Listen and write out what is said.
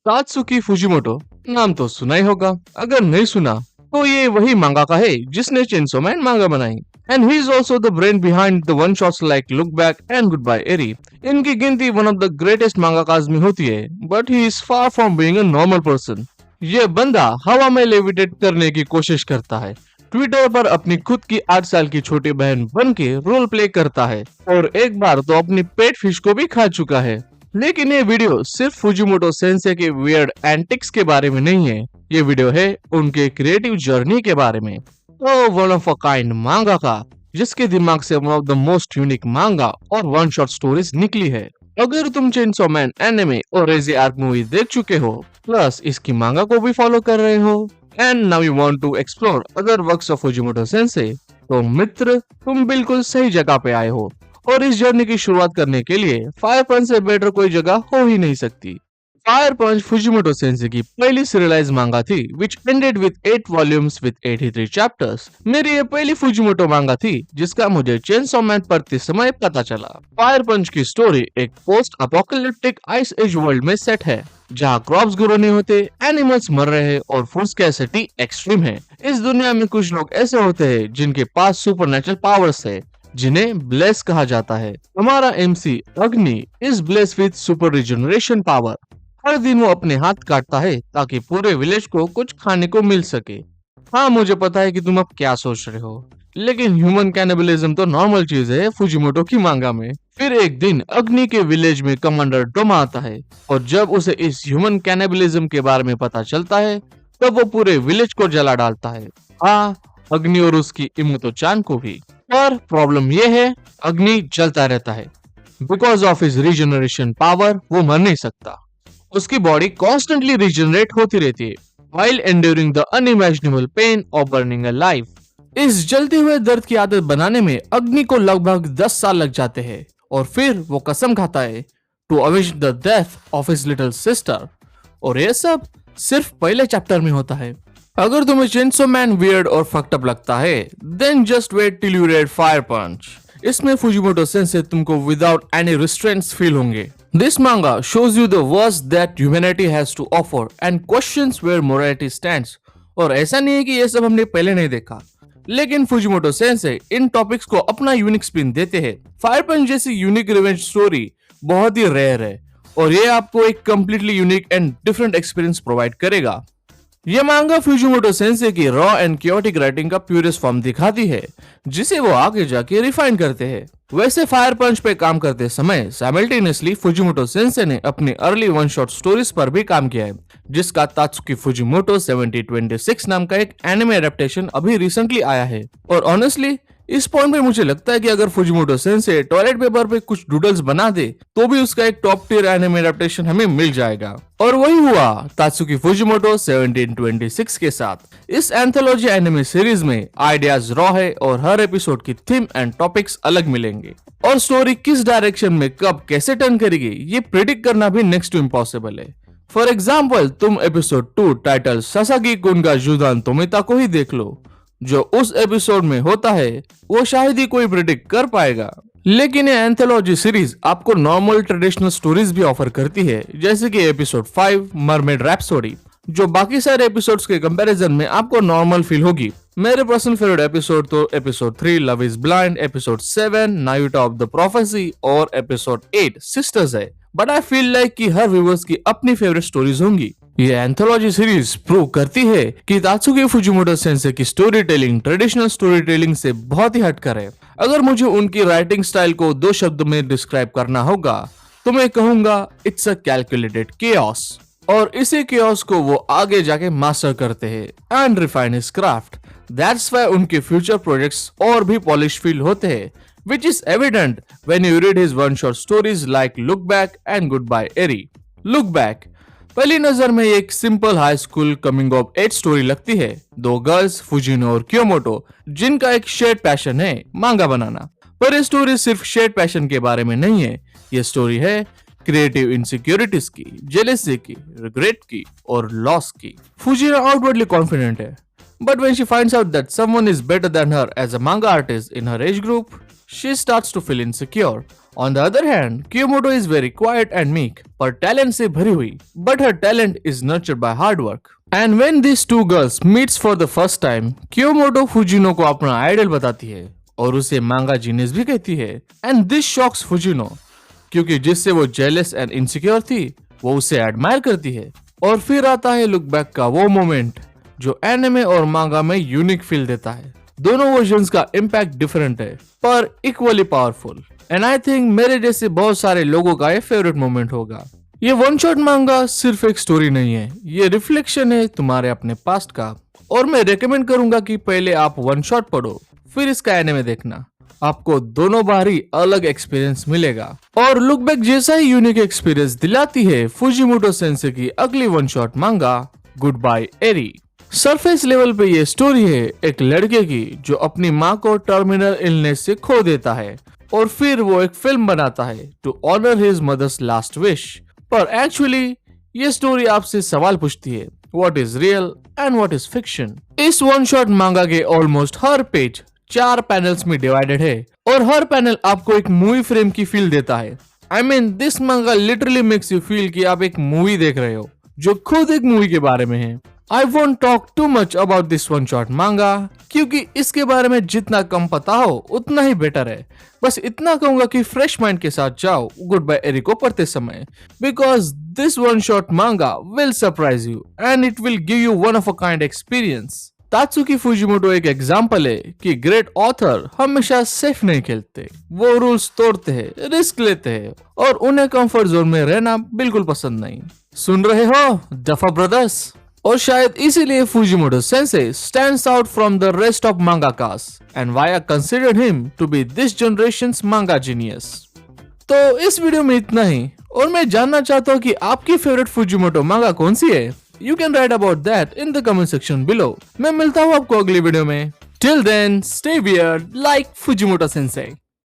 तात्सुकी Fujimoto नाम तो सुना ही होगा। अगर नहीं सुना तो ये वही मांगाका है जिसने चेनसो मैन मांगा बनाई। And he is also the brain behind the one shots like look back and good bye Eri. इनकी गिनती one of the greatest mangakas में होती है, but he is far from being a normal person. ये बंदा हवा में levitate करने की कोशिश करता है, ट्विटर पर अपनी खुद की 8 साल की छोटी बहन बन के रोल प्ले करता है, और एक बार तो अपनी पेट फिश को भी खा चुका है। लेकिन ये वीडियो सिर्फ फुजिमोटो सेंसे के वियर्ड एंटिक्स के बारे में नहीं है, ये वीडियो है उनके क्रिएटिव जर्नी के बारे में। तो वन ऑफ अ काइंड मांगाका जिसके दिमाग से one of the most unique मांगा और वन शॉट स्टोरीज निकली है। अगर तुम चेनसो मैन एनिमे और रेजी आर्क मूवी देख चुके हो, प्लस इसकी मांगा को भी फॉलो कर रहे हो, and now you want to explore other works of Fujimoto sensei, तो मित्र तुम बिल्कुल सही जगह पे आए हो। और इस जर्नी की शुरुआत करने के लिए फायर पंच से बेटर कोई जगह हो ही नहीं सकती। फायर पंच फुजिमोटो सेंसे की पहली सीरियलाइज मांगा थी, which ended with 8 volumes with 83 chapters। मेरी ये पहली फुजिमोटो मांगा थी जिसका मुझे चेनसो मैन पढ़ते समय पता चला। फायर पंच की स्टोरी एक post apocalyptic ice age world में सेट है, जहाँ क्रॉप्स ग्रो नहीं होते, एनिमल्स मर रहे हैं और फूड स्कैर्सिटी एक्सट्रीम है। इस दुनिया में कुछ लोग ऐसे होते हैं जिनके पास सुपरनेचुरल पावर्स है, जिन्हें ब्लेस कहा जाता है। हमारा MC Agni is bless with super regeneration power. हर दिन वो अपने हाथ काटता है ताकि पूरे विलेज को कुछ खाने को मिल सके। हाँ, मुझे पता है कि तुम अब क्या सोच रहे हो, लेकिन ह्यूमन कैनिबलिज्म तो नॉर्मल चीज है फुजिमोटो की मांगा में। फिर एक दिन अग्नि के विलेज में कमांडर डोमा आता है, और जब उसे इस ह्यूमन कैनिबलिज्म के बारे में पता चलता है तब वो पूरे विलेज को जला डालता है। हाँ, अग्नि और उसकी इमोतो चान को भी। पर प्रॉब्लम ये है, अग्नि जलता रहता है। Because of his regeneration power वो मर नहीं सकता। उसकी बॉडी कॉन्स्टेंटली रिजनरेट होती रहती है while enduring the unimaginable pain of burning alive। इस जलते हुए दर्द की आदत बनाने में अग्नि को लगभग 10 साल लग जाते हैं, और फिर वो कसम खाता है to avenge the death of his little sister. और ये सब सिर्फ पहले चैप्टर में होता है। अगर तुम्हें चेनसो मैन वियर्ड और फक्ड अप लगता है, then just wait till you read Fire Punch. इसमें फुजिमोटो सेंसे तुमको विदाउट एनी रिस्ट्रेंट्स फील होंगे। This manga shows you the worst that humanity has to offer and questions where morality stands। और ऐसा नहीं है कि ये सब हमने पहले नहीं देखा, लेकिन फुजिमोटो सेंसे इन टॉपिक्स को अपना यूनिक स्पिन देते हैं। फायर पंच जैसी यूनिक रिवेंज स्टोरी बहुत ही रेयर है, और ये आपको एक completely unique and different experience provide करेगा। ये मांगा फुजिमोटो सेंसे की रॉ एंड क्योटिक राइटिंग का प्यूरेस्ट फॉर्म दिखाती है, जिसे वो आगे जाके रिफाइन करते हैं। वैसे फायर पंच पे काम करते समय साइमल्टेनियसली फुजिमोटो सेंसे ने अपनी अर्ली वन शॉट स्टोरीज पर भी काम किया है, जिसका तात्सुकी फुजिमोटो 7026 नाम का एक एनिमे एडेप्टेशन अभी रिसेंटली आया है। और ऑनेस्टली इस पॉइंट पे मुझे लगता है कि अगर फुजिमोटो सेंसे टॉयलेट पेपर पे कुछ डूडल्स बना दे तो भी उसका एक टॉप टियर एनिमे एडेप्टेशन हमें मिल जाएगा। और वही हुआ तात्सुकी फुजिमोटो 1726 के साथ। इस एंथोलॉजी एनिमे सीरीज में आइडियाज रॉ है, और हर एपिसोड की थीम एंड टॉपिक्स अलग मिलेंगे, और स्टोरी किस डायरेक्शन में कब कैसे टर्न करेगी ये प्रिडिक्ट करना भी नेक्स्ट टू इम्पॉसिबल है। फॉर एग्जाम्पल, तुम एपिसोड 2 टाइटल सासागी कुन का जुदान तोमिता को ही देख लो। जो उस एपिसोड में होता है वो शायद ही कोई प्रिडिक्ट कर पाएगा। लेकिन ये एंथोलॉजी सीरीज आपको नॉर्मल ट्रेडिशनल स्टोरीज भी ऑफर करती है, जैसे कि एपिसोड 5 मरमेड रैप्सोडी, जो बाकी सारे एपिसोड्स के कंपैरिजन में आपको नॉर्मल फील होगी। मेरे पर्सनल फेवरेट एपिसोड तो episode 3 love is blind, episode 7 Naruto of the prophecy और एपिसोड 8 सिस्टर्स है। बट आई फील लाइक कि हर व्यूअर्स की अपनी फेवरेट स्टोरीज होंगी। ये एंथोलॉजी सीरीज प्रूव करती है कि तात्सुकी फुजिमोटो सेंसे की story telling traditional story telling से बहुत ही हटकर है। अगर मुझे उनकी राइटिंग स्टाइल को 2 शब्द में डिस्क्राइब करना होगा तो मैं कहूंगा इट्स अ कैलकुलेटेड केओस। और इसी केओस को वो आगे जाके मास्टर करते हैं and refine his craft. That's why उनके फ्यूचर प्रोजेक्ट्स और भी पॉलिश फील होते हैं, which is evident when you read his one-shot stories like Look Back and Goodbye Eri। Look Back पहली नजर में एक simple high school coming of age story लगती है। 2 गर्ल्स फुजिनो और क्योमोटो जिनका एक शेयर्ड पैशन है मांगा बनाना। पर ये स्टोरी सिर्फ शेयर्ड पैशन के बारे में नहीं है, ये स्टोरी है क्रिएटिव इनसिक्योरिटीज की, जेलेसी की, रिग्रेट की और लॉस की। फुजिनो आउटवर्डली कॉन्फिडेंट है, but when she finds out that someone is better than her as a manga artist in her age group, she starts to feel insecure. On the other hand, Kyomoto is very quiet and meek, पर talent से भरी हुई. But her talent is nurtured by hard work. And when these two girls meets for the first time, Kyomoto Fujino को अपना idol बताती है और उसे मांगा जीनियस भी कहती है. And this shocks Fujino, क्योंकि जिससे वो जेलस एंड इनसिक्योर थी वो उसे एडमायर करती है. और फिर आता है लुक बैक का वो मोमेंट जो एनिमे और मांगा में यूनिक फील देता है. दोनों वर्जन्स का इम्पैक्ट डिफरेंट है पर equally powerful. And I think मेरे जैसे बहुत सारे लोगों का ये फेवरेट मोमेंट होगा. ये वन शॉट मांगा सिर्फ एक स्टोरी नहीं है, ये रिफ्लेक्शन है तुम्हारे अपने पास्ट का. और मैं रेकमेंड करूंगा कि पहले आप वन शॉट पढ़ो फिर इसका एनिमे देखना. आपको दोनों बार ही अलग एक्सपीरियंस मिलेगा. और लुक बैक जैसा ही यूनिक एक्सपीरियंस दिलाती है फुजिमोटो सेंसे की अगली वन शॉट मांगा गुड बाय एरी. सरफेस लेवल पे ये स्टोरी है एक लड़के की जो अपनी माँ को टर्मिनल इलनेस से खो देता है और फिर वो एक फिल्म बनाता है to honour his mother's last wish. पर एक्चुअली ये स्टोरी आपसे सवाल पूछती है what is real and what is fiction. इस वन शॉट मांगा के ऑलमोस्ट हर पेज 4 पैनल्स में डिवाइडेड है और हर पैनल आपको एक मूवी फ्रेम की फील देता है. आई मीन दिस मांगा लिटरली मेक्स यू फील कि आप एक मूवी देख रहे हो जो खुद एक मूवी के बारे में है. I won't talk too much about this one shot manga क्योंकि इसके बारे में जितना कम पता हो उतना ही बेटर है. बस इतना कहूंगा कि फ्रेश माइंड के साथ जाओ गुड बाय एरी को पढ़ते समय because this one shot manga will surprise you and it will give you one of a kind experience. Tatsuki Fujimoto एक एग्जाम्पल है कि ग्रेट ऑथर हमेशा सेफ नहीं खेलते. वो रूल्स तोड़ते हैं, रिस्क लेते हैं और उन्हें कंफर्ट जोन में रहना बिल्कुल पसंद नहीं. सुन रहे हो डफा ब्रदर्स. और शायद इसीलिए Fujimoto sensei stands out from the rest of mangakas and why I considered him to be this generation's manga genius. तो इस वीडियो में इतना ही और मैं जानना चाहता हूँ कि आपकी फेवरेट फुजिमोटो मांगा कौन सी है. You can write about that in the comment section below. मैं मिलता हूँ आपको अगली वीडियो में. Till then, stay weird like Fujimoto Sensei.